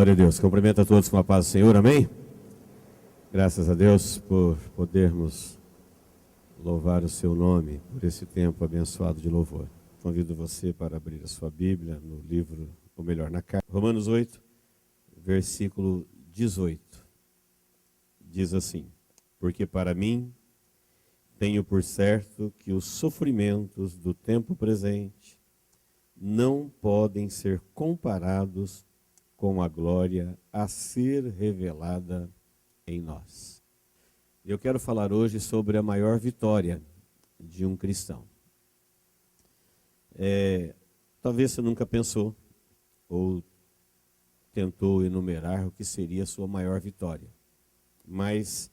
Glória a Deus. Cumprimento a todos com a paz do Senhor, amém? Graças a Deus por podermos louvar o seu nome, por esse tempo abençoado de louvor. Convido você para abrir a sua Bíblia no livro, ou melhor, na carta, Romanos 8, versículo 18. Diz assim: porque para mim tenho por certo que os sofrimentos do tempo presente não podem ser comparados com a glória a ser revelada em nós. Eu quero falar hoje sobre a maior vitória de um cristão. Talvez você nunca pensou ou tentou enumerar o que seria a sua maior vitória. Mas,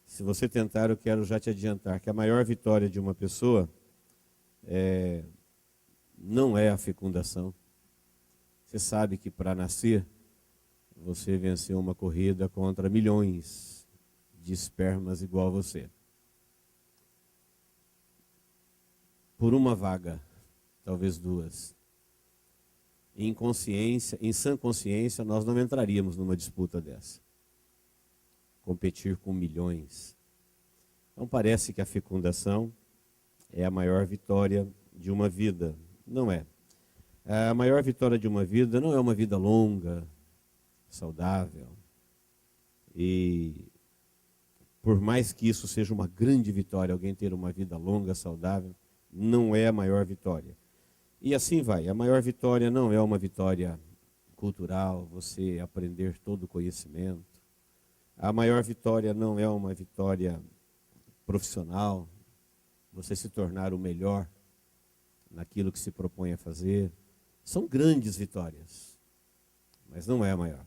se você tentar, eu quero já te adiantar que a maior vitória de uma pessoa não é a fecundação. Você sabe que para nascer, você venceu uma corrida contra milhões de espermas igual a você. Por uma vaga, talvez duas. Em sã consciência, nós não entraríamos numa disputa dessa. Competir com milhões. Então parece que a fecundação é a maior vitória de uma vida. Não é. A maior vitória de uma vida não é uma vida longa, saudável. E por mais que isso seja uma grande vitória, alguém ter uma vida longa, saudável, não é a maior vitória. E assim vai. A maior vitória não é uma vitória cultural, você aprender todo o conhecimento. A maior vitória não é uma vitória profissional, você se tornar o melhor naquilo que se propõe a fazer. São grandes vitórias, mas não é a maior.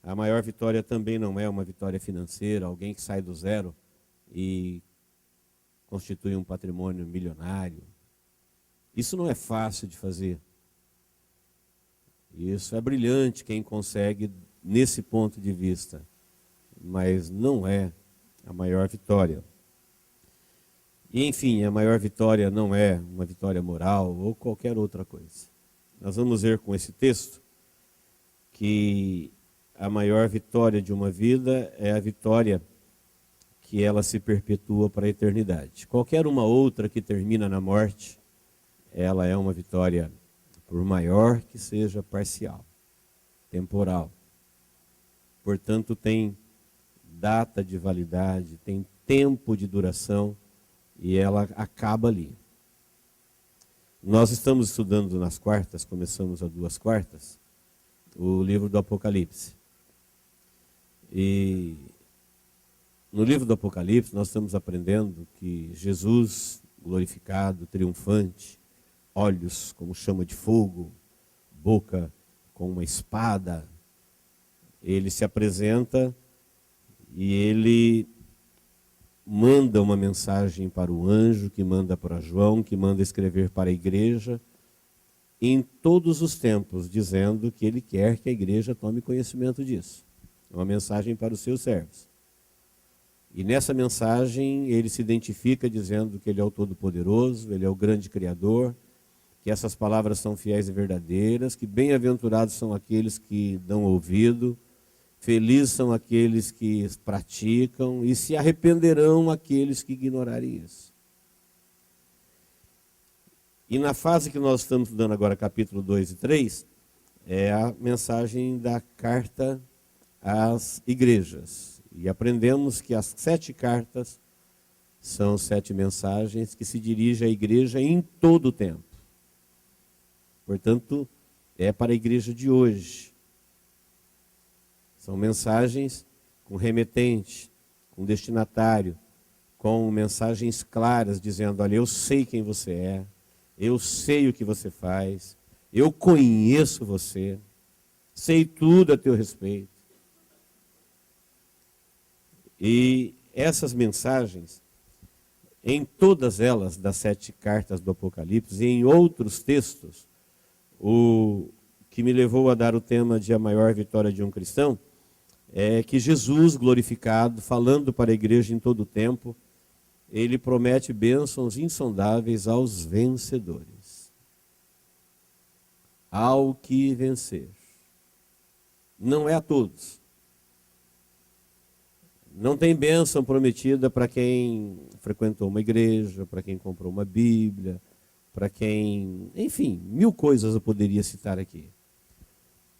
A maior vitória também não é uma vitória financeira, alguém que sai do zero e constitui um patrimônio milionário. Isso não é fácil de fazer. Isso é brilhante quem consegue nesse ponto de vista, mas não é a maior vitória. E enfim, a maior vitória não é uma vitória moral ou qualquer outra coisa. Nós vamos ver com esse texto que a maior vitória de uma vida é a vitória que ela se perpetua para a eternidade. Qualquer uma outra que termina na morte, ela é uma vitória, por maior que seja, parcial, temporal. Portanto, tem data de validade, tem tempo de duração e ela acaba ali. Nós estamos estudando nas quartas, começamos há 2 quartas, o livro do Apocalipse. E no livro do Apocalipse nós estamos aprendendo que Jesus, glorificado, triunfante, olhos como chama de fogo, boca com uma espada, ele se apresenta e ele manda uma mensagem para o anjo, que manda para João, que manda escrever para a igreja, em todos os tempos, dizendo que ele quer que a igreja tome conhecimento disso. É uma mensagem para os seus servos. E nessa mensagem ele se identifica dizendo que ele é o Todo-Poderoso, ele é o grande Criador, que essas palavras são fiéis e verdadeiras, que bem-aventurados são aqueles que dão ouvido, felizes são aqueles que praticam e se arrependerão aqueles que ignorarem isso. E na fase que nós estamos estudando agora, capítulo 2 e 3, é a mensagem da carta às igrejas. E aprendemos que as 7 cartas são 7 mensagens que se dirigem à igreja em todo o tempo. Portanto, é para a igreja de hoje. São mensagens com remetente, com destinatário, com mensagens claras, dizendo: olha, eu sei quem você é, eu sei o que você faz, eu conheço você, sei tudo a teu respeito. E essas mensagens, em todas elas, das 7 cartas do Apocalipse, e em outros textos, o que me levou a dar o tema de a maior vitória de um cristão, é que Jesus glorificado, falando para a igreja em todo o tempo, ele promete bênçãos insondáveis aos vencedores. Ao que vencer. Não é a todos. Não tem bênção prometida para quem frequentou uma igreja, para quem comprou uma Bíblia, para quem... Enfim, 1000 coisas eu poderia citar aqui.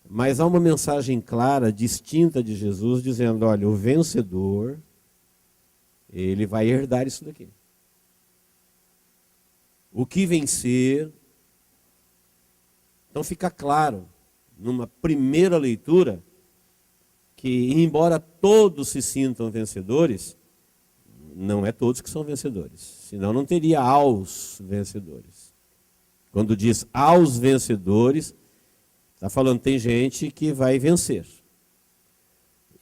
Mas há uma mensagem clara, distinta de Jesus, dizendo, olha, o vencedor, ele vai herdar isso daqui. O que vencer... Então fica claro, numa primeira leitura, que embora todos se sintam vencedores, não é todos que são vencedores. Senão não teria aos vencedores. Quando diz aos vencedores, está falando tem gente que vai vencer.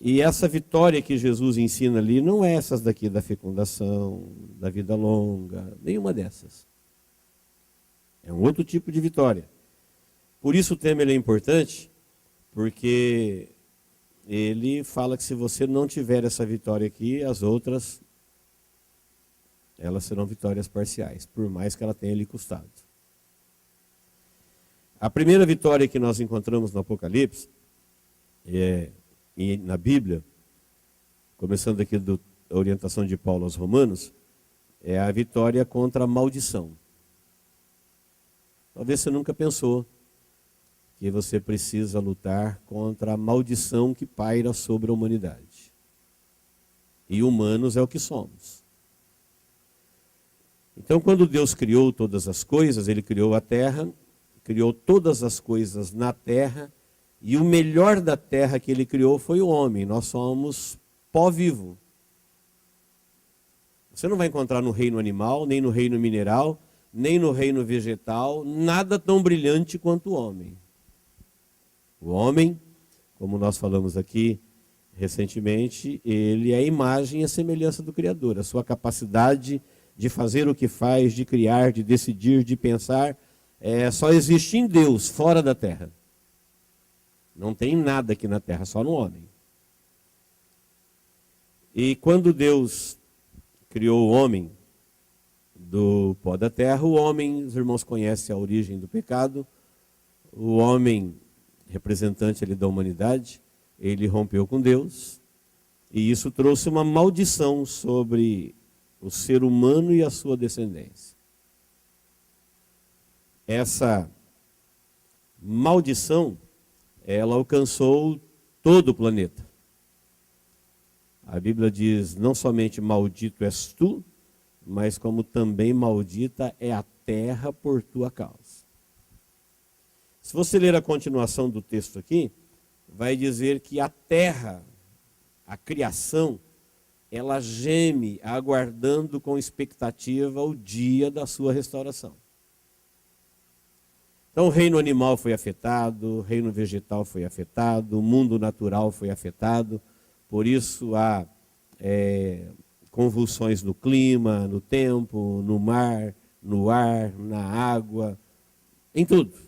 E essa vitória que Jesus ensina ali não é essas daqui da fecundação, da vida longa, nenhuma dessas. É um outro tipo de vitória. Por isso o tema ele é importante, porque ele fala que se você não tiver essa vitória aqui, as outras, elas serão vitórias parciais, por mais que ela tenha lhe custado. A primeira vitória que nós encontramos no Apocalipse, e na Bíblia, começando aqui da orientação de Paulo aos Romanos, é a vitória contra a maldição. Talvez você nunca pensou que você precisa lutar contra a maldição que paira sobre a humanidade. E humanos é o que somos. Então, quando Deus criou todas as coisas, Ele criou a terra, criou todas as coisas na terra, e o melhor da terra que Ele criou foi o homem. Nós somos pó vivo. Você não vai encontrar no reino animal, nem no reino mineral, nem no reino vegetal, nada tão brilhante quanto o homem. O homem, como nós falamos aqui recentemente, ele é a imagem e a semelhança do Criador. A sua capacidade de fazer o que faz, de criar, de decidir, de pensar, só existe em Deus, fora da terra. Não tem nada aqui na terra, só no homem. E quando Deus criou o homem do pó da terra, o homem, os irmãos conhecem a origem do pecado, o homem, representante ali da humanidade, ele rompeu com Deus, e isso trouxe uma maldição sobre o ser humano e a sua descendência. Essa maldição, ela alcançou todo o planeta. A Bíblia diz, não somente maldito és tu, mas como também maldita é a terra por tua causa. Se você ler a continuação do texto aqui, vai dizer que a terra, a criação, ela geme aguardando com expectativa o dia da sua restauração. Então o reino animal foi afetado, o reino vegetal foi afetado, o mundo natural foi afetado, por isso há convulsões no clima, no tempo, no mar, no ar, na água, em tudo.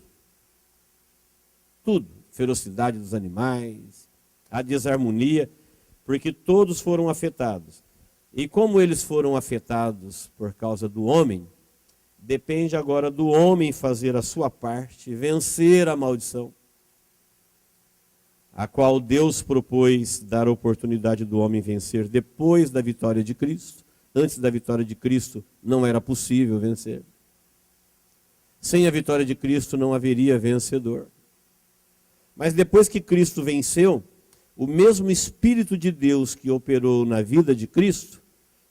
Tudo, ferocidade dos animais, a desarmonia, porque todos foram afetados. E como eles foram afetados por causa do homem, depende agora do homem fazer a sua parte, vencer a maldição, a qual Deus propôs dar a oportunidade do homem vencer depois da vitória de Cristo. Antes da vitória de Cristo não era possível vencer. Sem a vitória de Cristo não haveria vencedor. Mas depois que Cristo venceu, o mesmo Espírito de Deus que operou na vida de Cristo,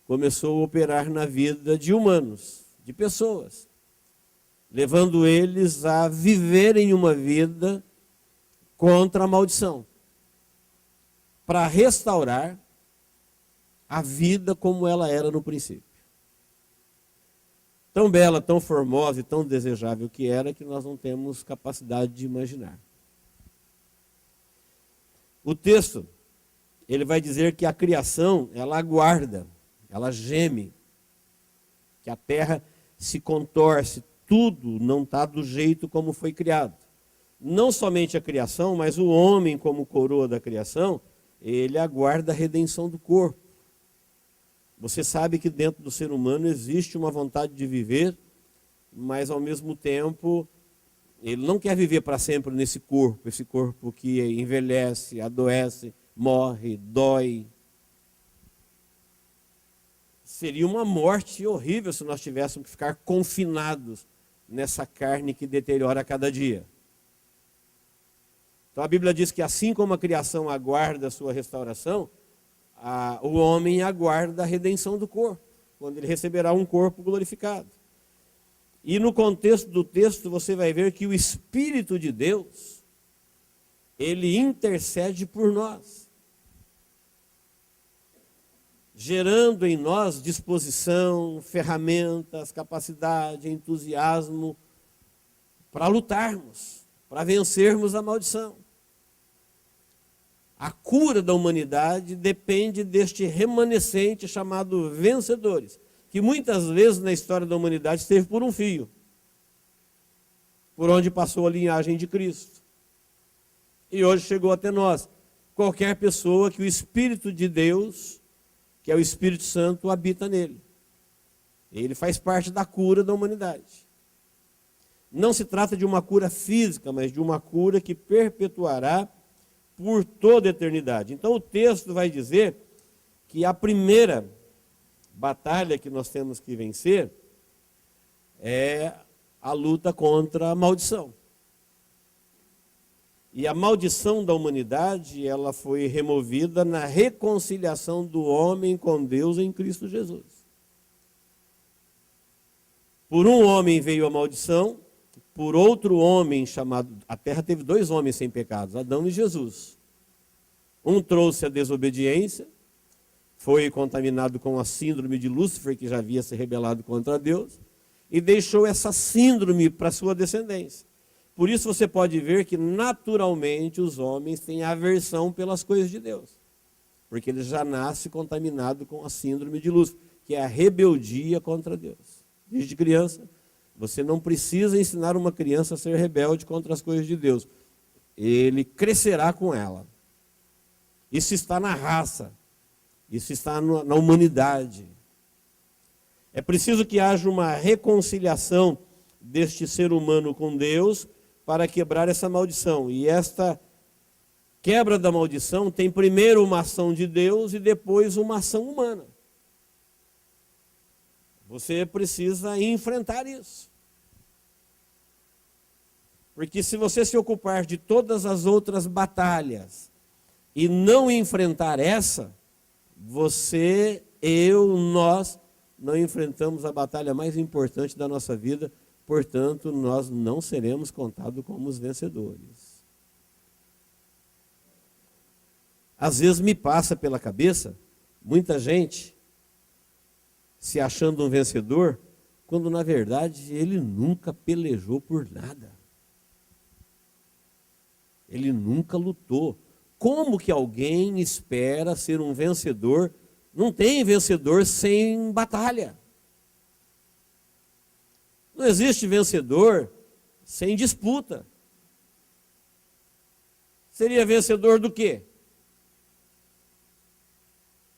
começou a operar na vida de humanos, de pessoas, levando eles a viverem uma vida contra a maldição, para restaurar a vida como ela era no princípio. Tão bela, tão formosa e tão desejável que era, que nós não temos capacidade de imaginar. O texto, ele vai dizer que a criação, ela aguarda, ela geme, que a terra se contorce, tudo não está do jeito como foi criado. Não somente a criação, mas o homem como coroa da criação, ele aguarda a redenção do corpo. Você sabe que dentro do ser humano existe uma vontade de viver, mas ao mesmo tempo Ele não quer viver para sempre nesse corpo, esse corpo que envelhece, adoece, morre, dói. Seria uma morte horrível se nós tivéssemos que ficar confinados nessa carne que deteriora a cada dia. Então a Bíblia diz que assim como a criação aguarda a sua restauração, o homem aguarda a redenção do corpo, quando ele receberá um corpo glorificado. E no contexto do texto você vai ver que o Espírito de Deus, ele intercede por nós, gerando em nós disposição, ferramentas, capacidade, entusiasmo para lutarmos, para vencermos a maldição. A cura da humanidade depende deste remanescente chamado vencedores, que muitas vezes na história da humanidade esteve por um fio, por onde passou a linhagem de Cristo. E hoje chegou até nós. Qualquer pessoa que o Espírito de Deus, que é o Espírito Santo, habita nele. Ele faz parte da cura da humanidade. Não se trata de uma cura física, mas de uma cura que perpetuará por toda a eternidade. Então o texto vai dizer que a primeira batalha que nós temos que vencer é a luta contra a maldição. E a maldição da humanidade, ela foi removida na reconciliação do homem com Deus em Cristo Jesus. Por um homem veio a maldição, por outro homem chamado... A terra teve dois homens sem pecados, Adão e Jesus. Um trouxe a desobediência, foi contaminado com a síndrome de Lúcifer, que já havia se rebelado contra Deus, e deixou essa síndrome para sua descendência. Por isso você pode ver que naturalmente os homens têm aversão pelas coisas de Deus, porque ele já nasce contaminado com a síndrome de Lúcifer, que é a rebeldia contra Deus. Desde criança, você não precisa ensinar uma criança a ser rebelde contra as coisas de Deus. Ele crescerá com ela. Isso está na raça, isso está na humanidade. É preciso que haja uma reconciliação deste ser humano com Deus para quebrar essa maldição. E esta quebra da maldição tem primeiro uma ação de Deus e depois uma ação humana. Você precisa enfrentar isso. Porque se você se ocupar de todas as outras batalhas e não enfrentar essa, você, eu, nós não enfrentamos a batalha mais importante da nossa vida. Portanto, nós não seremos contados como os vencedores. Às vezes me passa pela cabeça, muita gente se achando um vencedor, quando na verdade ele nunca pelejou por nada. Ele nunca lutou. Como que alguém espera ser um vencedor? Não tem vencedor sem batalha. Não existe vencedor sem disputa. Seria vencedor do quê?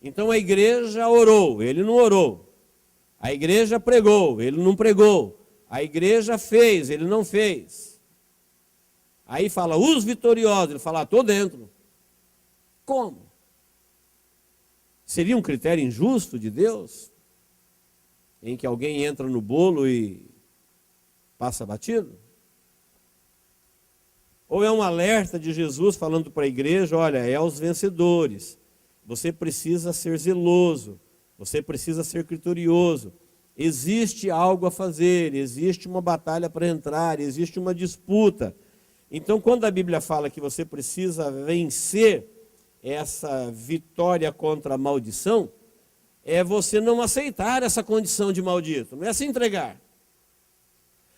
Então a igreja orou, ele não orou. A igreja pregou, ele não pregou. A igreja fez, ele não fez. Aí fala, os vitoriosos, ele fala, estou dentro. Como? Seria um critério injusto de Deus? Em que alguém entra no bolo e passa batido? Ou é um alerta de Jesus falando para a igreja, olha, é aos vencedores. Você precisa ser zeloso, você precisa ser criterioso. Existe algo a fazer, existe uma batalha para entrar, existe uma disputa. Então, quando a Bíblia fala que você precisa vencer essa vitória contra a maldição, é você não aceitar essa condição de maldito, não é se entregar.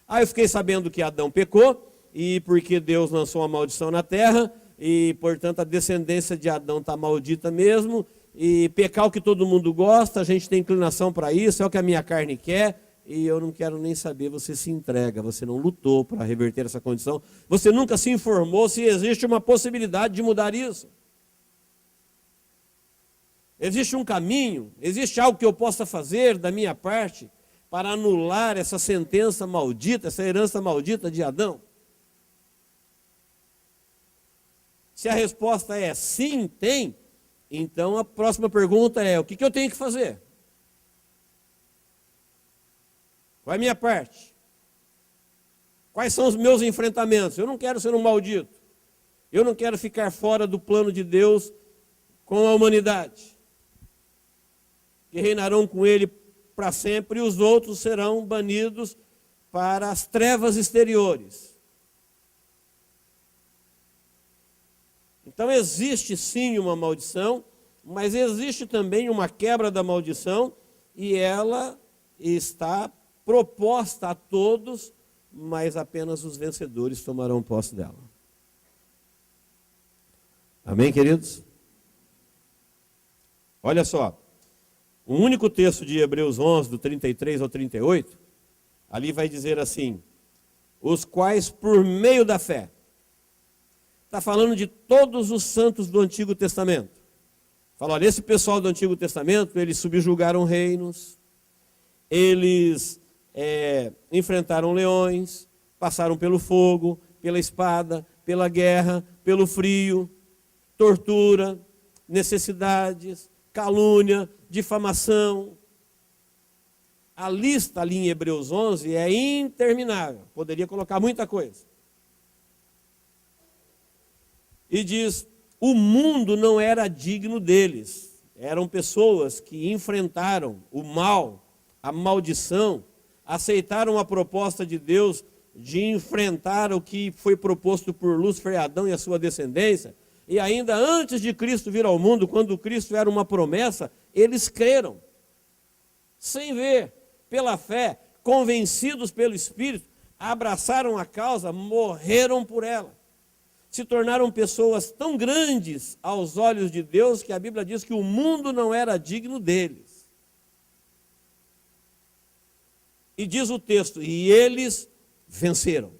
Eu fiquei sabendo que Adão pecou, e porque Deus lançou uma maldição na terra, e portanto a descendência de Adão está maldita mesmo, e pecar o que todo mundo gosta, a gente tem inclinação para isso, é o que a minha carne quer, e eu não quero nem saber. Você se entrega, você não lutou para reverter essa condição, você nunca se informou se existe uma possibilidade de mudar isso. Existe um caminho, existe algo que eu possa fazer da minha parte para anular essa sentença maldita, essa herança maldita de Adão? Se a resposta é sim, tem, então a próxima pergunta é: o que eu tenho que fazer? Qual é a minha parte? Quais são os meus enfrentamentos? Eu não quero ser um maldito. Eu não quero ficar fora do plano de Deus com a humanidade, que reinarão com ele para sempre, e os outros serão banidos para as trevas exteriores. Então existe sim uma maldição, mas existe também uma quebra da maldição, e ela está proposta a todos, mas apenas os vencedores tomarão posse dela. Amém, queridos? Olha só, o único texto de Hebreus 11, do 33 ao 38, ali vai dizer assim: os quais por meio da fé. Está falando de todos os santos do Antigo Testamento. Fala, olha, esse pessoal do Antigo Testamento, eles subjugaram reinos, eles enfrentaram leões, passaram pelo fogo, pela espada, pela guerra, pelo frio, tortura, necessidades, calúnia, difamação. A lista ali em Hebreus 11 é interminável, poderia colocar muita coisa. E diz, o mundo não era digno deles. Eram pessoas que enfrentaram o mal, a maldição, aceitaram a proposta de Deus de enfrentar o que foi proposto por Lúcifer e Adão e a sua descendência. E ainda antes de Cristo vir ao mundo, quando Cristo era uma promessa, eles creram, sem ver, pela fé, convencidos pelo Espírito, abraçaram a causa, morreram por ela. Se tornaram pessoas tão grandes aos olhos de Deus que a Bíblia diz que o mundo não era digno deles. E diz o texto, e eles venceram.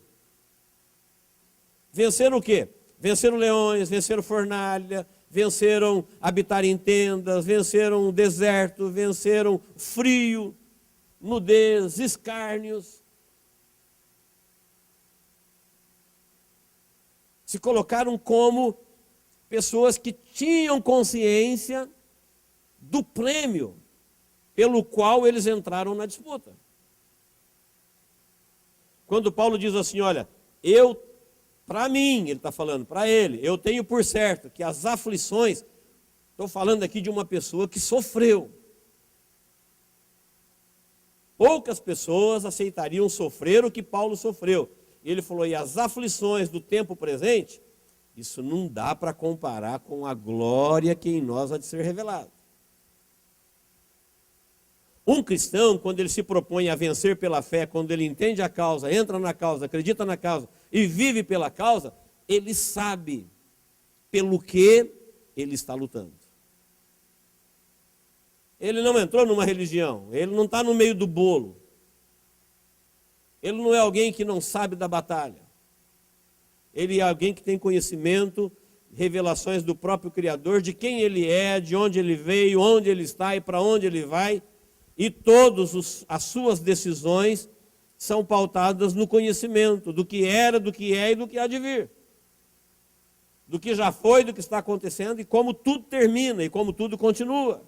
Venceram o quê? Venceram leões, venceram fornalha, venceram habitar em tendas, venceram o deserto, venceram frio, nudez, escárnios. Se colocaram como pessoas que tinham consciência do prêmio pelo qual eles entraram na disputa. Quando Paulo diz assim, olha, para mim, ele está falando, para ele, eu tenho por certo que as aflições, estou falando aqui de uma pessoa que sofreu. Poucas pessoas aceitariam sofrer o que Paulo sofreu. Ele falou, e as aflições do tempo presente, isso não dá para comparar com a glória que em nós há de ser revelada. Um cristão, quando ele se propõe a vencer pela fé, quando ele entende a causa, entra na causa, acredita na causa e vive pela causa, ele sabe pelo que ele está lutando. Ele não entrou numa religião, ele não está no meio do bolo. Ele não é alguém que não sabe da batalha. Ele é alguém que tem conhecimento, revelações do próprio Criador, de quem ele é, de onde ele veio, onde ele está e para onde ele vai. E todas as suas decisões são pautadas no conhecimento do que era, do que é e do que há de vir. Do que já foi, do que está acontecendo e como tudo termina e como tudo continua.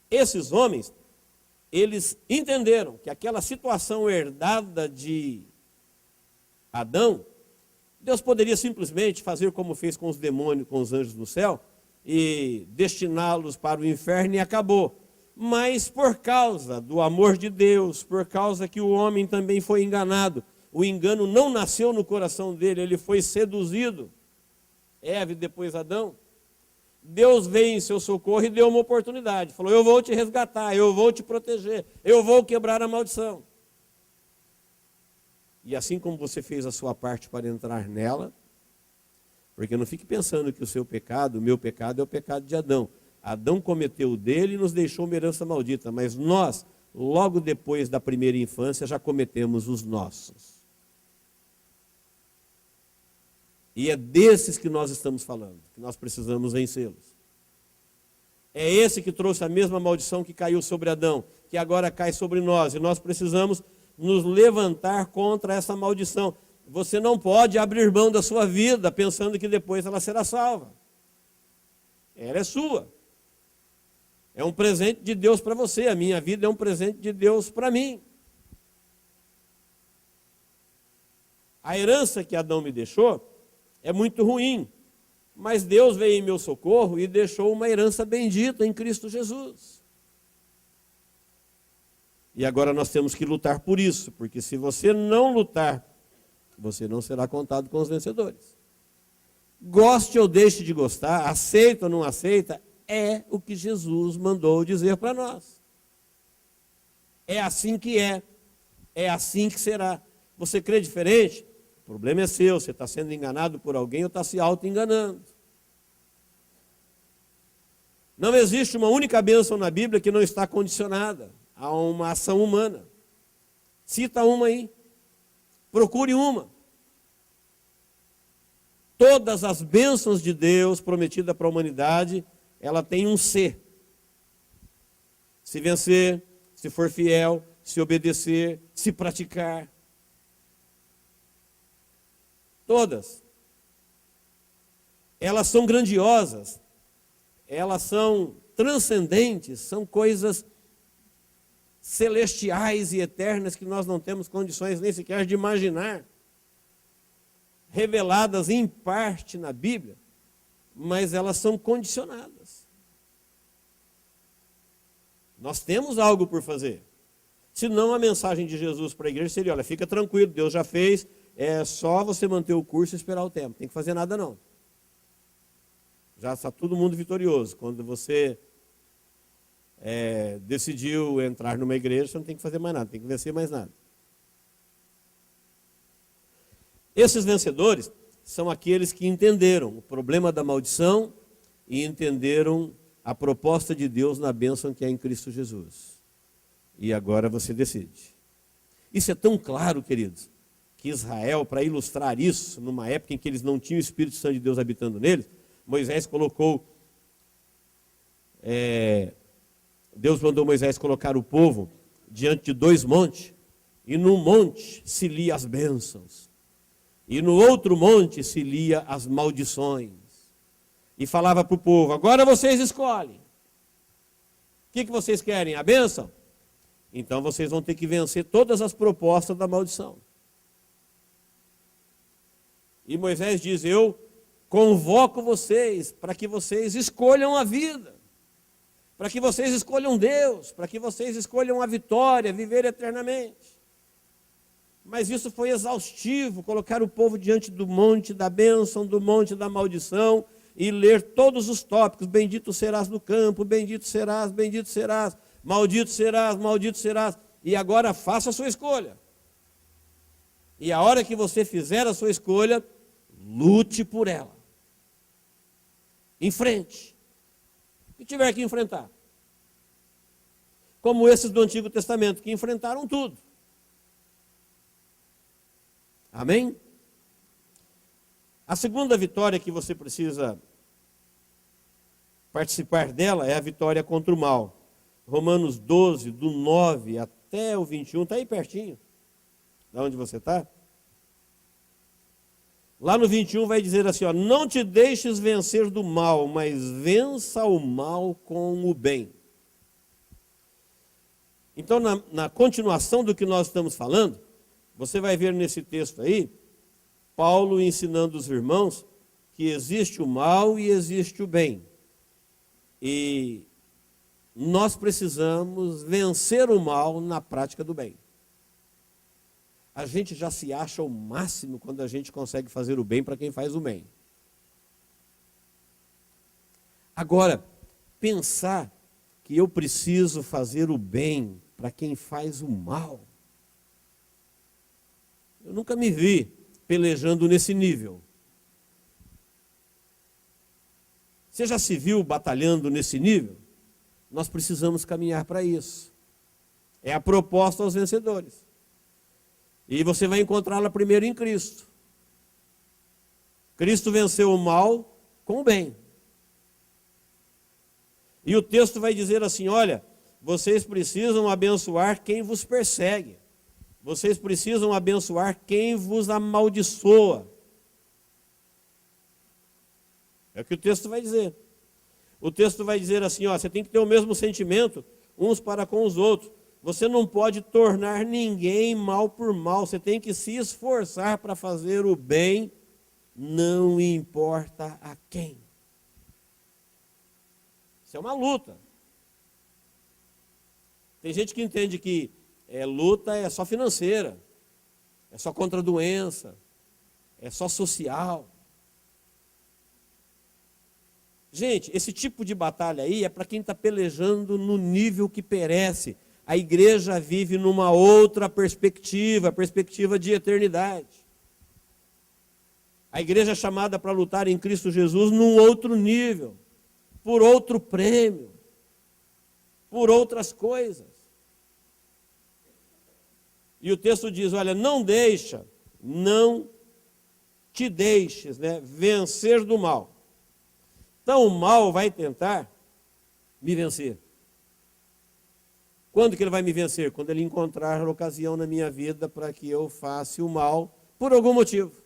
Esses homens, eles entenderam que aquela situação herdada de Adão, Deus poderia simplesmente fazer como fez com os demônios, com os anjos no céu, e destiná-los para o inferno e acabou. Mas por causa do amor de Deus, por causa que o homem também foi enganado, o engano não nasceu no coração dele, ele foi seduzido. Eva e depois Adão. Deus veio em seu socorro e deu uma oportunidade. Falou, eu vou te resgatar, eu vou te proteger, eu vou quebrar a maldição. E assim como você fez a sua parte para entrar nela, porque não fique pensando que o seu pecado, o meu pecado é o pecado de Adão. Adão cometeu o dele e nos deixou uma herança maldita, mas nós, logo depois da primeira infância, já cometemos os nossos. E é desses que nós estamos falando, que nós precisamos vencê-los. É esse que trouxe a mesma maldição que caiu sobre Adão, que agora cai sobre nós, e nós precisamos nos levantar contra essa maldição. você não pode abrir mão da sua vida pensando que depois ela será salva. Ela é sua. É um presente de Deus para você. A minha vida é um presente de Deus para mim. A herança que Adão me deixou é muito ruim, mas Deus veio em meu socorro e deixou uma herança bendita em Cristo Jesus. E agora nós temos que lutar por isso, porque se você não lutar, você não será contado com os vencedores. Goste ou deixe de gostar, aceita ou não aceita, é o que Jesus mandou dizer para nós. É assim que é assim que será. Você crê diferente? O problema é seu, você está sendo enganado por alguém ou está se auto-enganando. Não existe uma única bênção na Bíblia que não está condicionada a uma ação humana. Cita uma aí. Procure uma. Todas as bênçãos de Deus prometidas para a humanidade, ela tem um se. Se vencer, se for fiel, se obedecer, se praticar. Todas. Elas são grandiosas, elas são transcendentes, são coisas celestiais e eternas que nós não temos condições nem sequer de imaginar. Reveladas em parte na Bíblia, mas elas são condicionadas. Nós temos algo por fazer. Senão a mensagem de Jesus para a igreja seria: olha, fica tranquilo, Deus já fez, é só você manter o curso e esperar o tempo. Não tem que fazer nada não. Já está todo mundo vitorioso. Quando você decidiu entrar numa igreja, você não tem que fazer mais nada, não tem que vencer mais nada. Esses vencedores são aqueles que entenderam o problema da maldição e entenderam a proposta de Deus na bênção que é em Cristo Jesus. E agora você decide. Isso é tão claro, queridos, que Israel, para ilustrar isso, numa época em que eles não tinham o Espírito Santo de Deus habitando neles, Moisés colocou, Deus mandou Moisés colocar o povo diante de 2 montes, e no monte se lia as bênçãos. E no outro monte se lia as maldições. E falava para o povo: agora vocês escolhem. O que vocês querem? A bênção? Então vocês vão ter que vencer todas as propostas da maldição. E Moisés diz: eu convoco vocês para que vocês escolham a vida. Para que vocês escolham Deus. Para que vocês escolham a vitória, viver eternamente. Mas isso foi exaustivo, colocar o povo diante do monte da bênção, do monte da maldição, e ler todos os tópicos: bendito serás no campo, bendito serás, maldito serás, maldito serás. E agora faça a sua escolha. E a hora que você fizer a sua escolha, lute por ela. Enfrente. O que tiver que enfrentar. Como esses do Antigo Testamento, que enfrentaram tudo. Amém? A segunda vitória que você precisa participar dela é a vitória contra o mal. Romanos 12, do 9 até o 21, está aí pertinho, de onde você está. Lá no 21 vai dizer assim, ó: não te deixes vencer do mal, mas vença o mal com o bem. Então, na continuação do que nós estamos falando, você vai ver nesse texto aí, Paulo ensinando os irmãos que existe o mal e existe o bem. E nós precisamos vencer o mal na prática do bem. A gente já se acha o máximo quando a gente consegue fazer o bem para quem faz o bem. Agora, pensar que eu preciso fazer o bem para quem faz o mal, eu nunca me vi pelejando nesse nível. Você já se viu batalhando nesse nível? Nós precisamos caminhar para isso. É a proposta aos vencedores. E você vai encontrá-la primeiro em Cristo. Cristo venceu o mal com o bem. E o texto vai dizer assim: olha, vocês precisam abençoar quem vos persegue. Vocês precisam abençoar quem vos amaldiçoa. É o que o texto vai dizer. O texto vai dizer assim, ó, você tem que ter o mesmo sentimento uns para com os outros. Você não pode tornar ninguém mal por mal. Você tem que se esforçar para fazer o bem, não importa a quem. Isso é uma luta. Tem gente que entende que luta é só financeira, é só contra a doença, é só social. Gente, esse tipo de batalha aí é para quem está pelejando no nível que perece. A igreja vive numa outra perspectiva, perspectiva de eternidade. A igreja é chamada para lutar em Cristo Jesus num outro nível, por outro prêmio, por outras coisas. E o texto diz, olha, não te deixes, vencer do mal. Então o mal vai tentar me vencer. Quando que ele vai me vencer? Quando ele encontrar a ocasião na minha vida para que eu faça o mal por algum motivo.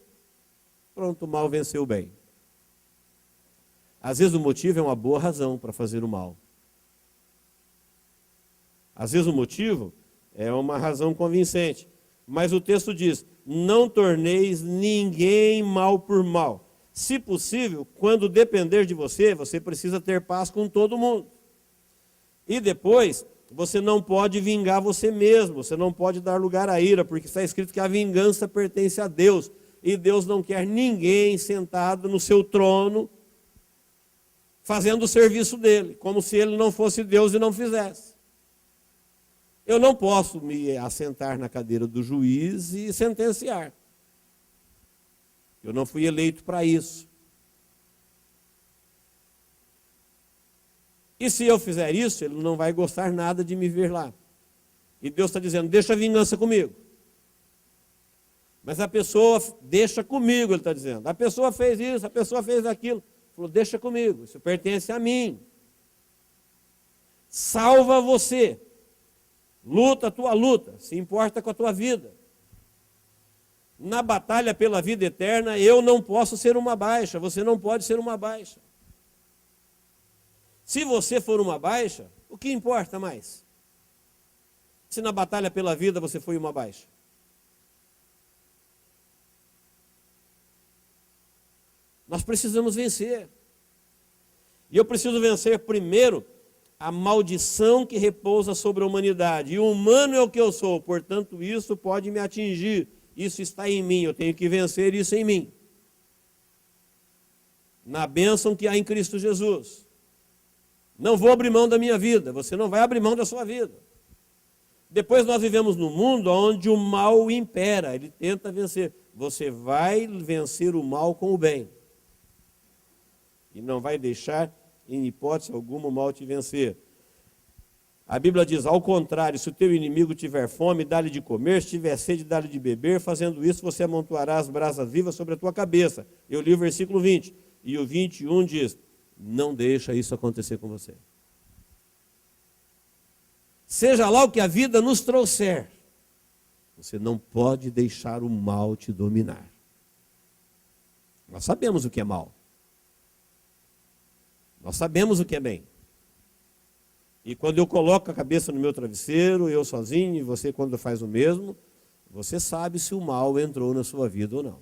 Pronto, o mal venceu o bem. Às vezes o motivo é uma boa razão para fazer o mal. Às vezes o motivo é uma razão convincente. Mas o texto diz, não torneis ninguém mal por mal. Se possível, quando depender de você, você precisa ter paz com todo mundo. E depois, você não pode vingar você mesmo, você não pode dar lugar à ira, porque está escrito que a vingança pertence a Deus. E Deus não quer ninguém sentado no seu trono, fazendo o serviço dele, como se ele não fosse Deus e não fizesse. Eu não posso me assentar na cadeira do juiz e sentenciar. Eu não fui eleito para isso. E se eu fizer isso, ele não vai gostar nada de me ver lá. E Deus está dizendo, deixa a vingança comigo. Mas a pessoa, deixa comigo, ele está dizendo. A pessoa fez isso, a pessoa fez aquilo. Ele falou, deixa comigo, isso pertence a mim. Salva você. Luta a tua luta, se importa com a tua vida. Na batalha pela vida eterna, eu não posso ser uma baixa, você não pode ser uma baixa. Se você for uma baixa, o que importa mais? Se na batalha pela vida você foi uma baixa. Nós precisamos vencer. E eu preciso vencer primeiro a maldição que repousa sobre a humanidade. E o humano é o que eu sou, portanto isso pode me atingir. Isso está em mim, eu tenho que vencer isso em mim. Na bênção que há em Cristo Jesus. Não vou abrir mão da minha vida, você não vai abrir mão da sua vida. Depois nós vivemos num mundo onde o mal impera, ele tenta vencer. Você vai vencer o mal com o bem. E não vai deixar, em hipótese alguma, o mal te vencer. A Bíblia diz, ao contrário, se o teu inimigo tiver fome, dá-lhe de comer, se tiver sede, dá-lhe de beber, fazendo isso você amontoará as brasas vivas sobre a tua cabeça. Eu li o versículo 20, e o 21 diz, não deixa isso acontecer com você. Seja lá o que a vida nos trouxer, você não pode deixar o mal te dominar. Nós sabemos o que é mal. Nós sabemos o que é bem. E quando eu coloco a cabeça no meu travesseiro, eu sozinho, e você quando faz o mesmo, você sabe se o mal entrou na sua vida ou não.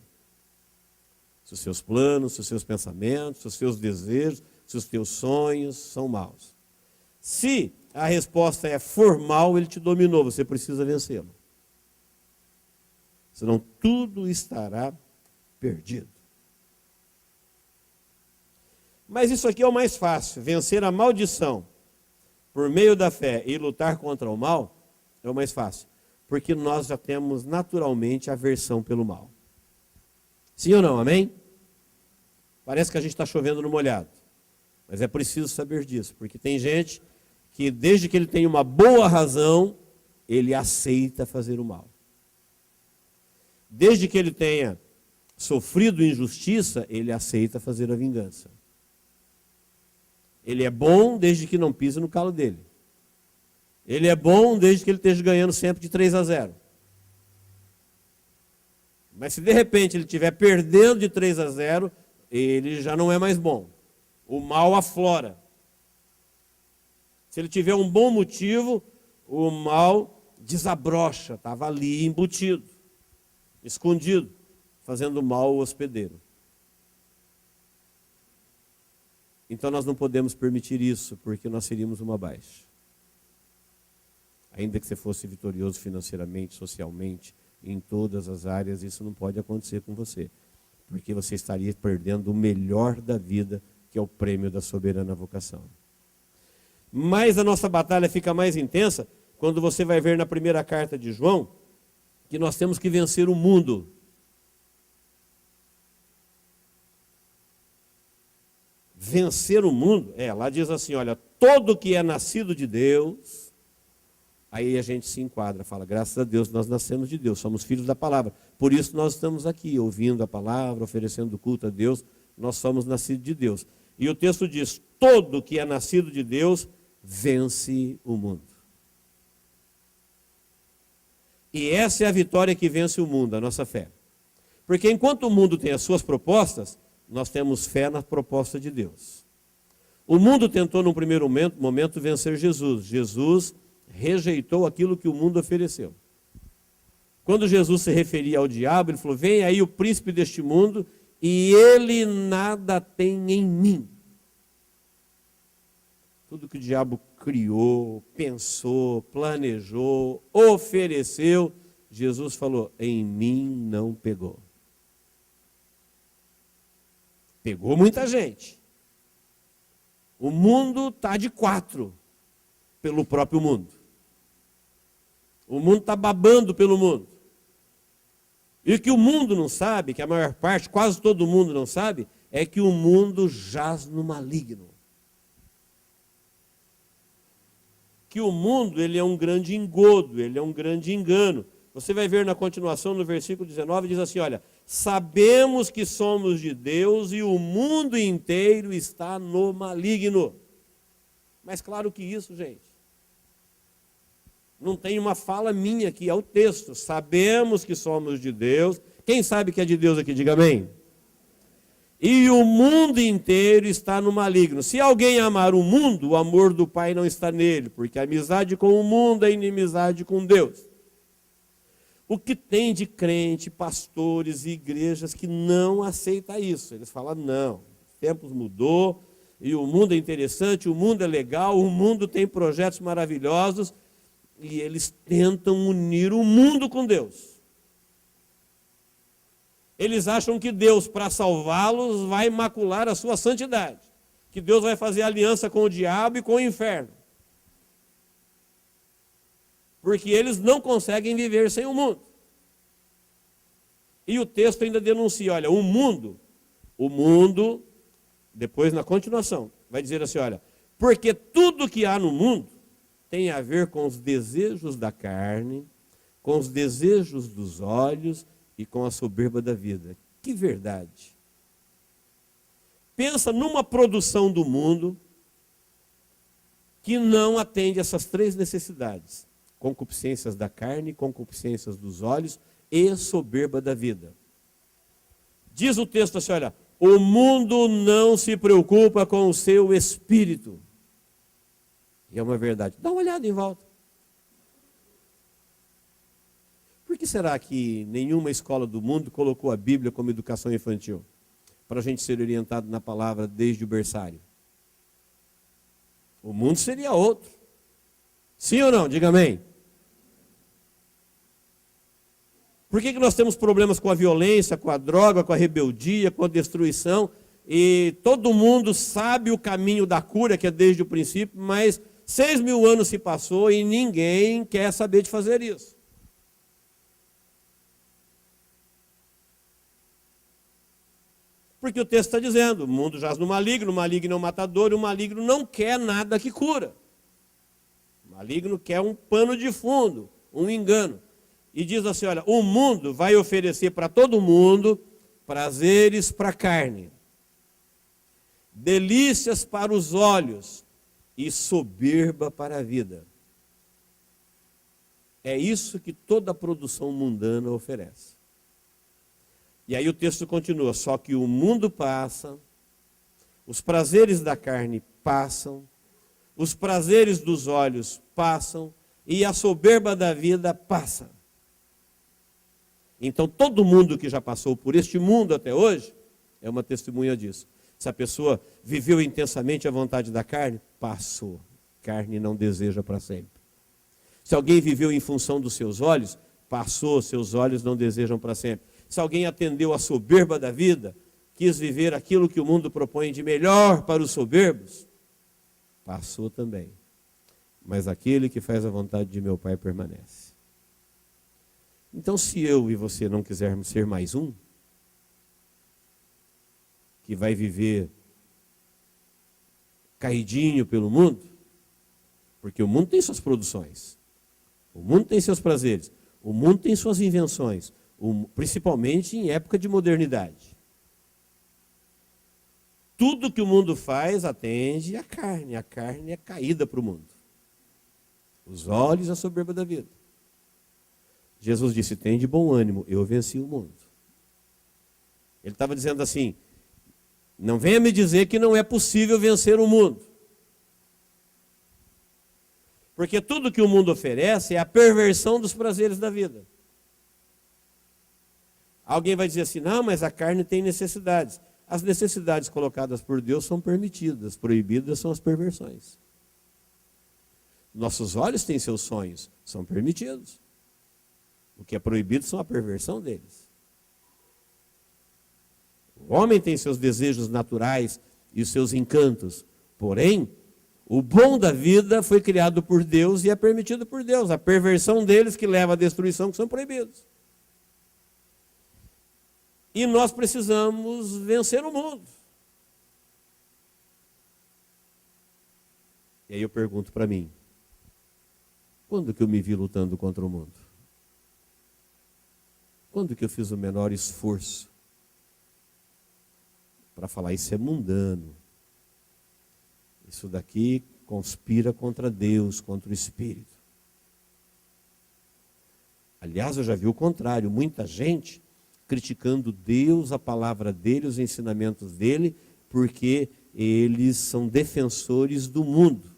Se os seus planos, se os seus pensamentos, se os seus desejos, se os teus sonhos são maus. Se a resposta é formal, ele te dominou, você precisa vencê-lo. Senão tudo estará perdido. Mas isso aqui é o mais fácil, vencer a maldição por meio da fé e lutar contra o mal é o mais fácil, porque nós já temos naturalmente aversão pelo mal. Sim ou não, amém? Parece que a gente está chovendo no molhado, mas é preciso saber disso, porque tem gente que desde que ele tem uma boa razão, ele aceita fazer o mal. Desde que ele tenha sofrido injustiça, ele aceita fazer a vingança. Ele é bom desde que não pisa no calo dele. Ele é bom desde que ele esteja ganhando sempre de 3-0. Mas se de repente ele estiver perdendo de 3-0, ele já não é mais bom. O mal aflora. Se ele tiver um bom motivo, o mal desabrocha, estava ali embutido, escondido, fazendo mal ao hospedeiro. Então nós não podemos permitir isso, porque nós seríamos uma baixa. Ainda que você fosse vitorioso financeiramente, socialmente, em todas as áreas, isso não pode acontecer com você. Porque você estaria perdendo o melhor da vida, que é o prêmio da soberana vocação. Mas a nossa batalha fica mais intensa quando você vai ver na primeira carta de João que nós temos que vencer o mundo. Vencer o mundo, lá diz assim, olha, todo que é nascido de Deus, aí a gente se enquadra, fala, graças a Deus nós nascemos de Deus, somos filhos da palavra, por isso nós estamos aqui, ouvindo a palavra, oferecendo culto a Deus, nós somos nascidos de Deus. E o texto diz, todo que é nascido de Deus, vence o mundo. E essa é a vitória que vence o mundo, a nossa fé. Porque enquanto o mundo tem as suas propostas, nós temos fé na proposta de Deus. O mundo tentou, num primeiro momento, vencer Jesus. Jesus rejeitou aquilo que o mundo ofereceu. Quando Jesus se referia ao diabo, ele falou, vem aí o príncipe deste mundo, e ele nada tem em mim. Tudo que o diabo criou, pensou, planejou, ofereceu, Jesus falou, em mim não pegou. Pegou muita gente. O mundo está de 4 pelo próprio mundo. O mundo está babando pelo mundo. E o que o mundo não sabe, que a maior parte, quase todo mundo não sabe, é que o mundo jaz no maligno. Que o mundo ele é um grande engodo, ele é um grande engano. Você vai ver na continuação, no versículo 19, diz assim, olha, sabemos que somos de Deus e o mundo inteiro está no maligno. Mas claro que isso, gente, não tem uma fala minha aqui, é o texto. Sabemos que somos de Deus. Quem sabe que é de Deus aqui, diga amém. E o mundo inteiro está no maligno. Se alguém amar o mundo, o amor do Pai não está nele, porque a amizade com o mundo é inimizade com Deus. O que tem de crente, pastores e igrejas que não aceita isso? Eles falam, não, os tempos mudou, e o mundo é interessante, o mundo é legal, o mundo tem projetos maravilhosos, e eles tentam unir o mundo com Deus. Eles acham que Deus, para salvá-los, vai macular a sua santidade. Que Deus vai fazer aliança com o diabo e com o inferno. Porque eles não conseguem viver sem o mundo. E o texto ainda denuncia, olha, o mundo, depois na continuação, vai dizer assim, olha, porque tudo que há no mundo tem a ver com os desejos da carne, com os desejos dos olhos e com a soberba da vida. Que verdade! Pensa numa produção do mundo que não atende essas 3 necessidades. Concupiscências da carne, concupiscências dos olhos e soberba da vida. Diz o texto assim, olha, o mundo não se preocupa com o seu espírito. E é uma verdade. Dá uma olhada em volta. Por que será que nenhuma escola do mundo colocou a Bíblia como educação infantil? Para a gente ser orientado na palavra desde o berçário. O mundo seria outro. Sim ou não? Diga amém. Por que nós temos problemas com a violência, com a droga, com a rebeldia, com a destruição? E todo mundo sabe o caminho da cura, que é desde o princípio, mas 6.000 anos se passou e ninguém quer saber de fazer isso. Porque o texto está dizendo, o mundo jaz no maligno, o maligno é um matador, e o maligno não quer nada que cura. O maligno quer um pano de fundo, um engano. E diz assim, olha, o mundo vai oferecer para todo mundo prazeres para a carne, delícias para os olhos e soberba para a vida. É isso que toda a produção mundana oferece. E aí o texto continua, só que o mundo passa, os prazeres da carne passam, os prazeres dos olhos passam e a soberba da vida passa. Então todo mundo que já passou por este mundo até hoje é uma testemunha disso. Se a pessoa viveu intensamente a vontade da carne, passou. Carne não deseja para sempre. Se alguém viveu em função dos seus olhos, passou, seus olhos não desejam para sempre. Se alguém atendeu à soberba da vida, quis viver aquilo que o mundo propõe de melhor para os soberbos, passou também. Mas aquele que faz a vontade de meu Pai permanece. Então, se eu e você não quisermos ser mais um, que vai viver caidinho pelo mundo, porque o mundo tem suas produções, o mundo tem seus prazeres, o mundo tem suas invenções, principalmente em época de modernidade. Tudo que o mundo faz atende à carne. A carne é caída para o mundo. Os olhos, a soberba da vida. Jesus disse, tem de bom ânimo, eu venci o mundo. Ele estava dizendo assim, não venha me dizer que não é possível vencer o mundo. Porque tudo que o mundo oferece é a perversão dos prazeres da vida. Alguém vai dizer assim, não, mas a carne tem necessidades. As necessidades colocadas por Deus são permitidas, proibidas são as perversões. Nossos olhos têm seus sonhos, são permitidos. O que é proibido são a perversão deles. O homem tem seus desejos naturais e os seus encantos, porém, o bom da vida foi criado por Deus e é permitido por Deus. A perversão deles que leva à destruição, que são proibidos. E nós precisamos vencer o mundo. E aí eu pergunto para mim, quando que eu me vi lutando contra o mundo? Quando que eu fiz o menor esforço para falar, isso é mundano. Isso daqui conspira contra Deus, contra o Espírito. Aliás, eu já vi o contrário, muita gente criticando Deus, a palavra dele, os ensinamentos dele, porque eles são defensores do mundo.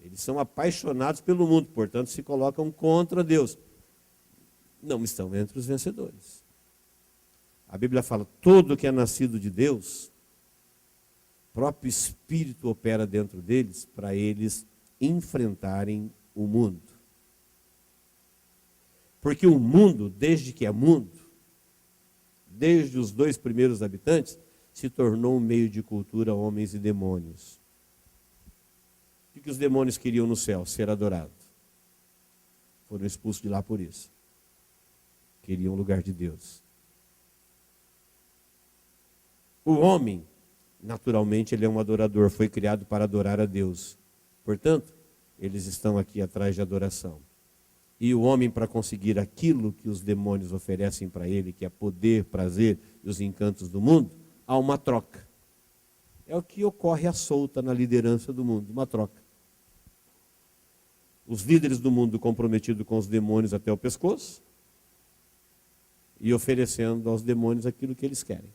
Eles são apaixonados pelo mundo, portanto se colocam contra Deus. Não estão entre os vencedores. A Bíblia fala, todo que é nascido de Deus, o próprio Espírito opera dentro deles para eles enfrentarem o mundo. Porque o mundo, desde que é mundo, desde os 2 primeiros habitantes, se tornou um meio de cultura homens e demônios. O que os demônios queriam no céu? Ser adorados. Foram expulsos de lá por isso. Queriam o lugar de Deus. O homem, naturalmente, ele é um adorador, foi criado para adorar a Deus. Portanto, eles estão aqui atrás de adoração. E o homem, para conseguir aquilo que os demônios oferecem para ele, que é poder, prazer e os encantos do mundo, há uma troca. É o que ocorre à solta na liderança do mundo, uma troca. Os líderes do mundo comprometidos com os demônios até o pescoço e oferecendo aos demônios aquilo que eles querem.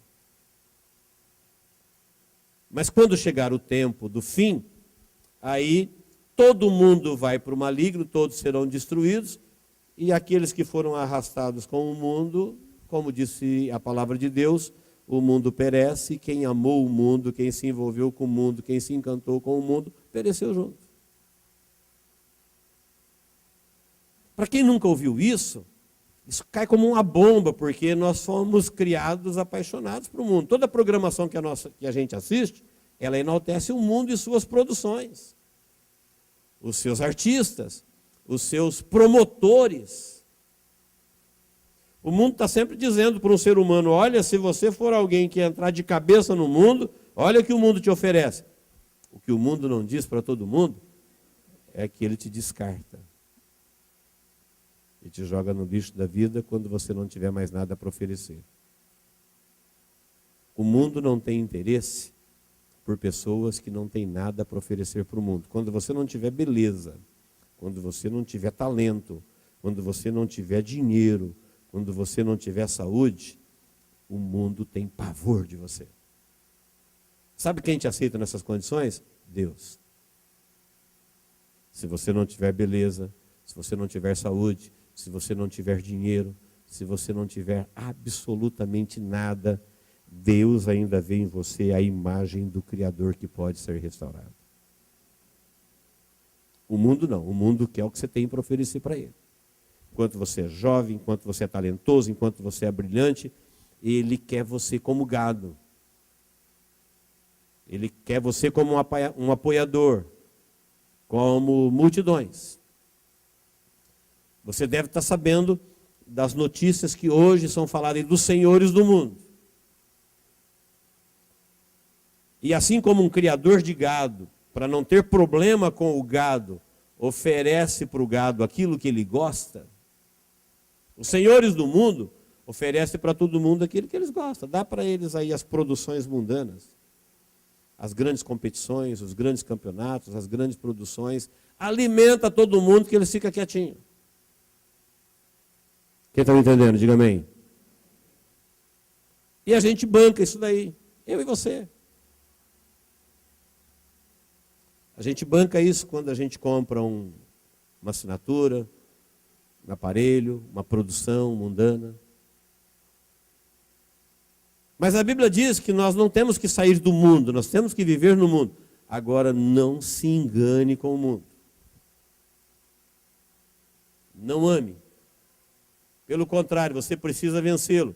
Mas quando chegar o tempo do fim, aí todo mundo vai para o maligno, todos serão destruídos, e aqueles que foram arrastados com o mundo, como disse a palavra de Deus, o mundo perece, quem amou o mundo, quem se envolveu com o mundo, quem se encantou com o mundo, pereceu junto. Para quem nunca ouviu isso cai como uma bomba, porque nós fomos criados apaixonados para o mundo. Toda a programação que a gente assiste, ela enaltece o mundo e suas produções. Os seus artistas, os seus promotores. O mundo está sempre dizendo para um ser humano, olha, se você for alguém que entrar de cabeça no mundo, olha o que o mundo te oferece. O que o mundo não diz para todo mundo é que ele te descarta. E te joga no lixo da vida quando você não tiver mais nada para oferecer. O mundo não tem interesse por pessoas que não têm nada para oferecer para o mundo. Quando você não tiver beleza, quando você não tiver talento, quando você não tiver dinheiro, Quando você não tiver saúde, o mundo tem pavor de você. Sabe quem te aceita nessas condições? Deus. Se você não tiver beleza, se você não tiver saúde, se você não tiver dinheiro, se você não tiver absolutamente nada, Deus ainda vê em você a imagem do Criador que pode ser restaurado. O mundo não. O mundo quer o que você tem para oferecer para ele. Enquanto você é jovem, enquanto você é talentoso, enquanto você é brilhante, ele quer você como gado. Ele quer você como um apoiador, como multidões. Você deve estar sabendo das notícias que hoje são faladas dos senhores do mundo. E assim como um criador de gado, para não ter problema com o gado, oferece para o gado aquilo que ele gosta, os senhores do mundo oferecem para todo mundo aquilo que eles gostam. Dá para eles aí as produções mundanas, as grandes competições, os grandes campeonatos, as grandes produções. Alimenta todo mundo que eles ficam quietinhos. Quem está me entendendo? Diga amém. E a gente banca isso daí. Eu e você. A gente banca isso quando a gente compra uma assinatura, um aparelho, uma produção mundana. Mas a Bíblia diz que nós não temos que sair do mundo, nós temos que viver no mundo. Agora, não se engane com o mundo. Não ame. Pelo contrário, você precisa vencê-lo.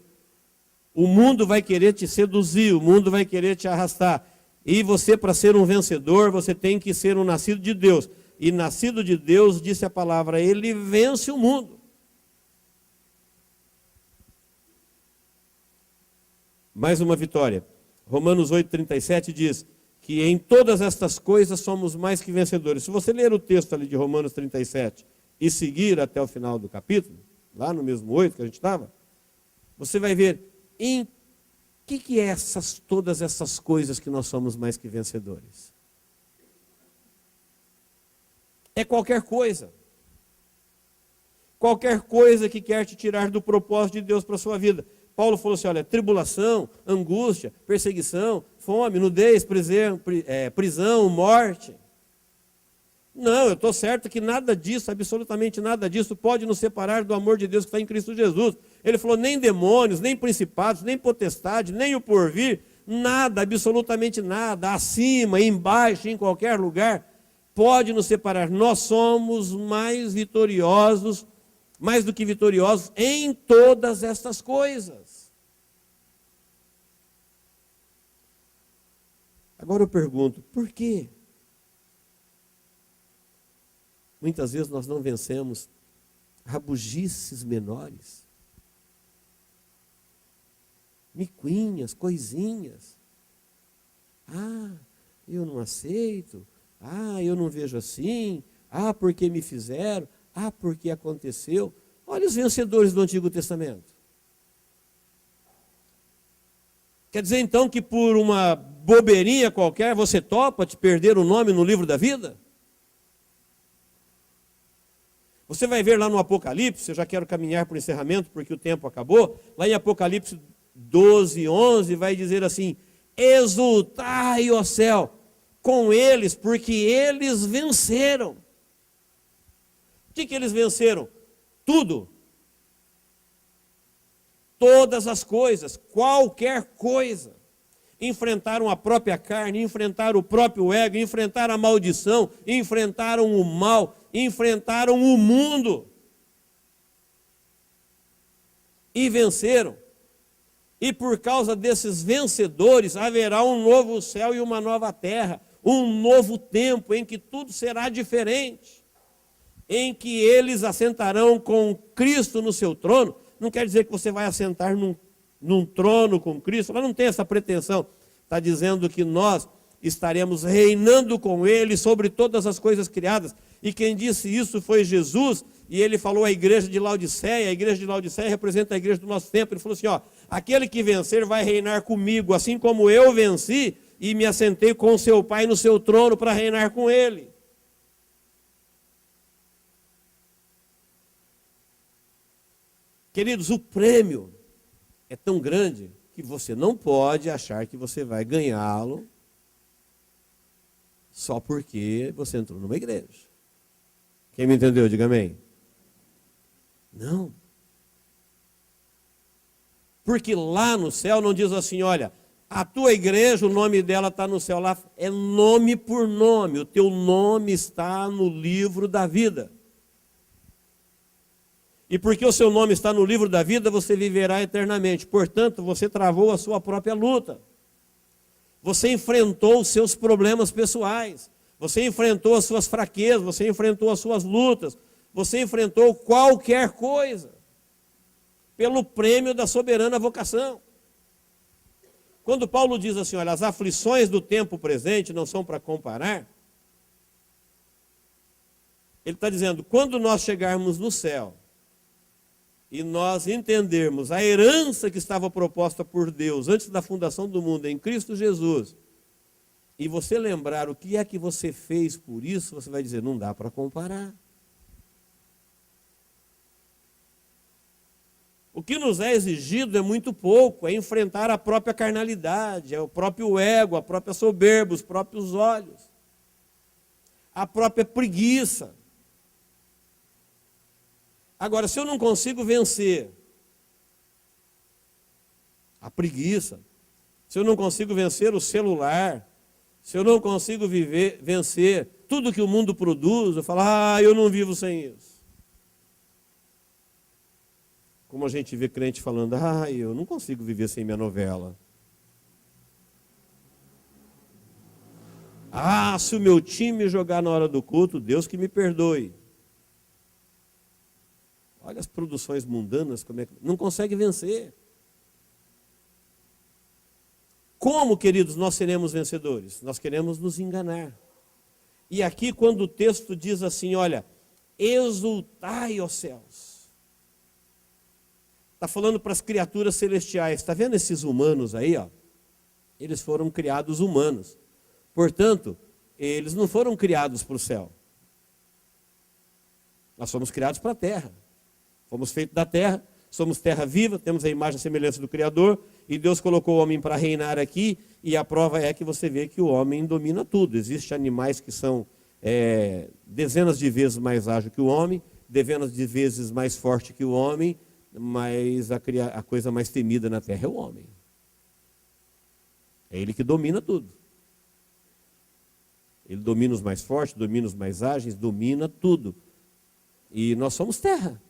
O mundo vai querer te seduzir, o mundo vai querer te arrastar. E você, para ser um vencedor, você tem que ser um nascido de Deus. E nascido de Deus, disse a palavra, ele vence o mundo. Mais uma vitória. Romanos 8,37 diz que em todas estas coisas somos mais que vencedores. Se você ler o texto ali de Romanos 37 e seguir até o final do capítulo, lá no mesmo 8 que a gente estava, você vai ver em que é todas essas coisas que nós somos mais que vencedores. É qualquer coisa. Qualquer coisa que quer te tirar do propósito de Deus para a sua vida. Paulo falou assim, olha, tribulação, angústia, perseguição, fome, nudez, prisão, morte. Não, eu estou certo que nada disso, absolutamente nada disso, pode nos separar do amor de Deus que está em Cristo Jesus. Ele falou, nem demônios, nem principados, nem potestade, nem o porvir, nada, absolutamente nada, acima, embaixo, em qualquer lugar, pode nos separar. Nós somos mais vitoriosos, mais do que vitoriosos, em todas estas coisas. Agora eu pergunto, por quê? Muitas vezes nós não vencemos rabugices menores, miquinhas, coisinhas. Ah, eu não aceito. Ah, eu não vejo assim. Ah, porque me fizeram. Ah, porque aconteceu. Olha os vencedores do Antigo Testamento. Quer dizer então que por uma bobeirinha qualquer você topa te perder o nome no livro da vida? Você vai ver lá no Apocalipse, eu já quero caminhar para o encerramento porque o tempo acabou, lá em Apocalipse 12, 11, vai dizer assim, exultai, ó céu, com eles, porque eles venceram. O que eles venceram? Tudo. Todas as coisas, qualquer coisa. Enfrentaram a própria carne, enfrentaram o próprio ego, enfrentaram a maldição, enfrentaram o mal, enfrentaram o mundo. E venceram. E por causa desses vencedores, haverá um novo céu e uma nova terra, um novo tempo em que tudo será diferente, em que eles assentarão com Cristo no seu trono. Não quer dizer que você vai assentar num trono com Cristo, ela não tem essa pretensão. Está dizendo que nós estaremos reinando com Ele sobre todas as coisas criadas. E quem disse isso foi Jesus, e ele falou à igreja de Laodiceia. A igreja de Laodiceia representa a igreja do nosso tempo. Ele falou assim, ó, aquele que vencer vai reinar comigo, assim como eu venci e me assentei com seu Pai no seu trono para reinar com Ele. Queridos, o prêmio é tão grande que você não pode achar que você vai ganhá-lo só porque você entrou numa igreja. Quem me entendeu, diga amém. Não. Porque lá no céu não diz assim, olha, a tua igreja, o nome dela está no céu. Lá é nome por nome. O teu nome está no livro da vida. E porque o seu nome está no livro da vida, você viverá eternamente. Portanto, você travou a sua própria luta. Você enfrentou os seus problemas pessoais. Você enfrentou as suas fraquezas. Você enfrentou as suas lutas. Você enfrentou qualquer coisa. Pelo prêmio da soberana vocação. Quando Paulo diz assim, olha, as aflições do tempo presente não são para comparar. Ele está dizendo, quando nós chegarmos no céu, e nós entendermos a herança que estava proposta por Deus antes da fundação do mundo em Cristo Jesus, e você lembrar o que é que você fez por isso, você vai dizer, não dá para comparar. O que nos é exigido é muito pouco, é enfrentar a própria carnalidade, é o próprio ego, a própria soberba, os próprios olhos, a própria preguiça. Agora, se eu não consigo vencer a preguiça, se eu não consigo vencer o celular, se eu não consigo vencer tudo que o mundo produz, eu falo, eu não vivo sem isso. Como a gente vê crente falando, eu não consigo viver sem minha novela. Se o meu time jogar na hora do culto, Deus que me perdoe. Olha as produções mundanas, como é que não consegue vencer. Como, queridos, nós seremos vencedores? Nós queremos nos enganar. E aqui, quando o texto diz assim, olha, exultai, ó céus. Está falando para as criaturas celestiais. Está vendo esses humanos aí, ó? Eles foram criados humanos. Portanto, eles não foram criados para o céu. Nós somos criados para a terra. Fomos feitos da terra, somos terra viva, temos a imagem e semelhança do Criador, e Deus colocou o homem para reinar aqui, e a prova é que você vê que o homem domina tudo. Existem animais que são dezenas de vezes mais ágeis que o homem, dezenas de vezes mais forte que o homem, mas a coisa mais temida na terra é o homem. É ele que domina tudo. Ele domina os mais fortes, domina os mais ágeis, domina tudo. E nós somos terra.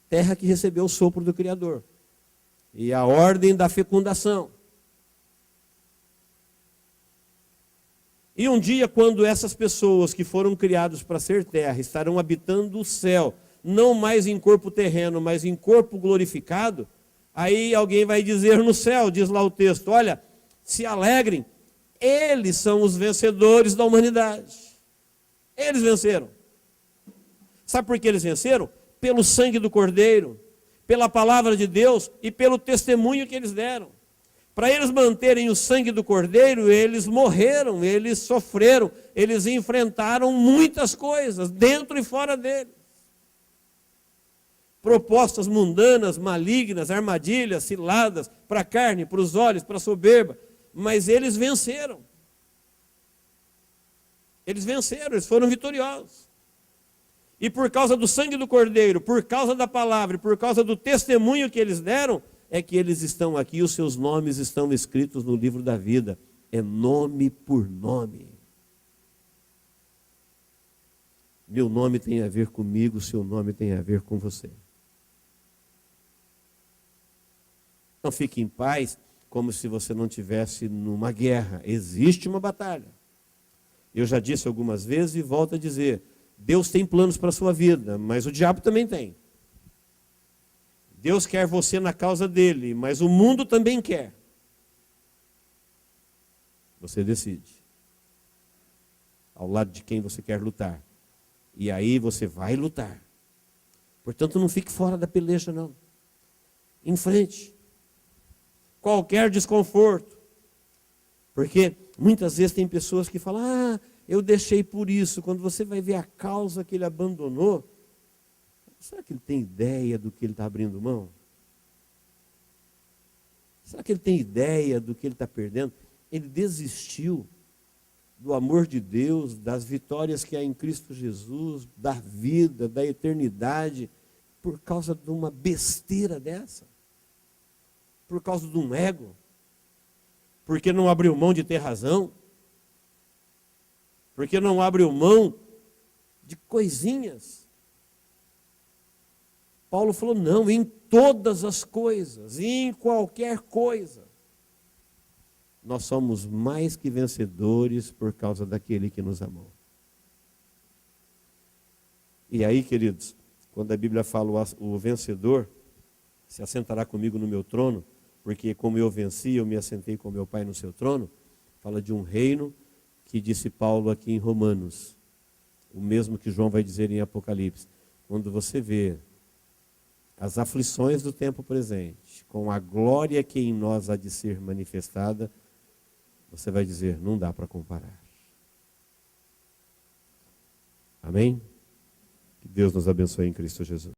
Terra que recebeu o sopro do Criador. E a ordem da fecundação. E um dia, quando essas pessoas que foram criadas para ser terra, estarão habitando o céu, não mais em corpo terreno, mas em corpo glorificado, aí alguém vai dizer no céu, diz lá o texto, olha, se alegrem, eles são os vencedores da humanidade. Eles venceram. Sabe por que eles venceram? Pelo sangue do Cordeiro, pela palavra de Deus e pelo testemunho que eles deram. Para eles manterem o sangue do Cordeiro, eles morreram, eles sofreram, eles enfrentaram muitas coisas, dentro e fora deles. Propostas mundanas, malignas, armadilhas, ciladas, para a carne, para os olhos, para a soberba, mas eles venceram. Eles venceram, eles foram vitoriosos. E por causa do sangue do Cordeiro, por causa da palavra, por causa do testemunho que eles deram, é que eles estão aqui, os seus nomes estão escritos no livro da vida. É nome por nome. Meu nome tem a ver comigo, seu nome tem a ver com você. Não fique em paz como se você não tivesse numa guerra. Existe uma batalha. Eu já disse algumas vezes e volto a dizer, Deus tem planos para a sua vida, mas o diabo também tem. Deus quer você na causa dele, mas o mundo também quer. Você decide. Ao lado de quem você quer lutar. E aí você vai lutar. Portanto, não fique fora da peleja, não. Enfrente. Qualquer desconforto. Porque muitas vezes tem pessoas que falam, eu deixei por isso. Quando você vai ver a causa que ele abandonou, será que ele tem ideia do que ele está abrindo mão? Será que ele tem ideia do que ele está perdendo? Ele desistiu do amor de Deus, das vitórias que há em Cristo Jesus, da vida, da eternidade, por causa de uma besteira dessa? Por causa de um ego? Porque não abriu mão de ter razão? Porque não abriu mão de coisinhas? Paulo falou, não, em todas as coisas, em qualquer coisa, nós somos mais que vencedores por causa daquele que nos amou. E aí, queridos, quando a Bíblia fala o vencedor se assentará comigo no meu trono, porque como eu venci, eu me assentei com meu Pai no seu trono, fala de um reino que disse Paulo aqui em Romanos, o mesmo que João vai dizer em Apocalipse. Quando você vê as aflições do tempo presente, com a glória que em nós há de ser manifestada, você vai dizer, não dá para comparar. Amém? Que Deus nos abençoe em Cristo Jesus.